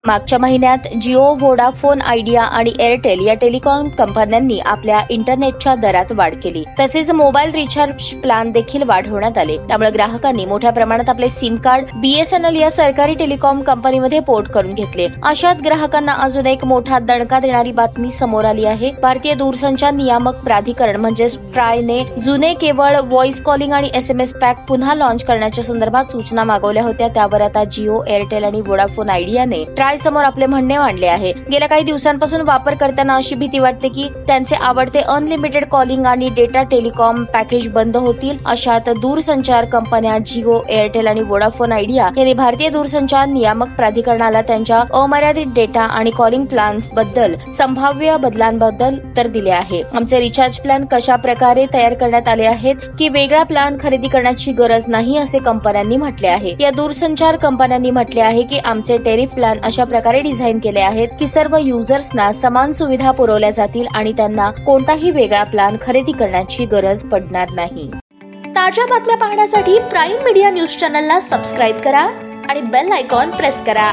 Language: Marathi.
मागच्या महिन्यात जिओ, व्होडाफोन आयडिया आणि एअरटेल या टेलिकॉम कंपन्यांनी आपल्या इंटरनेटच्या दरात वाढ केली. तसेच मोबाईल रिचार्ज प्लॅन देखील वाढवण्यात आले. त्यामुळे ग्राहकांनी मोठ्या प्रमाणात आपले सिम कार्ड BSNL या सरकारी टेलिकॉम कंपनीमध्ये पोर्ट करून घेतले. अशात ग्राहकांना अजून एक मोठा दणका देणारी बातमी समोर आली आहे. भारतीय दूरसंचार नियामक प्राधिकरण म्हणजेच ट्रायने जुने केवळ व्हॉइस कॉलिंग आणि SMS पॅक पुन्हा लॉन्च करण्याच्या संदर्भात सूचना मागवल्या होत्या. त्यावर आता जिओ, एअरटेल आणि व्होडाफोन आयडियाने समोर आपले म्हणणे मांडले आहे. गेल्या काही दिवसांपासून वापरकर्त्यांना अशी भीती वाटते की त्यांचे आवडते अनलिमिटेड कॉलिंग आणि डेटा टेलिकॉम पॅकेज बंद होतील. अशात दूरसंचार कंपन्या जिओ, एअरटेल आणि व्होडाफोन आयडिया यांनी भारतीय दूरसंचार नियामक प्राधिकरणाला त्यांच्या अमर्यादित डेटा आणि कॉलिंग प्लॅन्स बद्दल संभाव्य बदलांबद्दल उत्तर दिले आहे. आमचे रिचार्ज प्लॅन कशा प्रकारे तयार करण्यात आले आहेत की वेगळा प्लॅन खरेदी करण्याची गरज नाही असे कंपन्यांनी म्हटले आहे. या दूरसंचार कंपन्यांनी म्हटले आहे की आमचे टेरिफ प्लॅन अशा प्रकारे डिझाईन केले आहेत की सर्व युजर्सना समान सुविधा पुरवल्या जातील आणि त्यांना कोणताही वेगळा प्लॅन खरेदी करण्याची गरज पडणार नाही. ताज्या बातम्या पाहण्यासाठी प्राईम मीडिया न्यूज चॅनलला सबस्क्राईब करा आणि बेल आयकॉन प्रेस करा.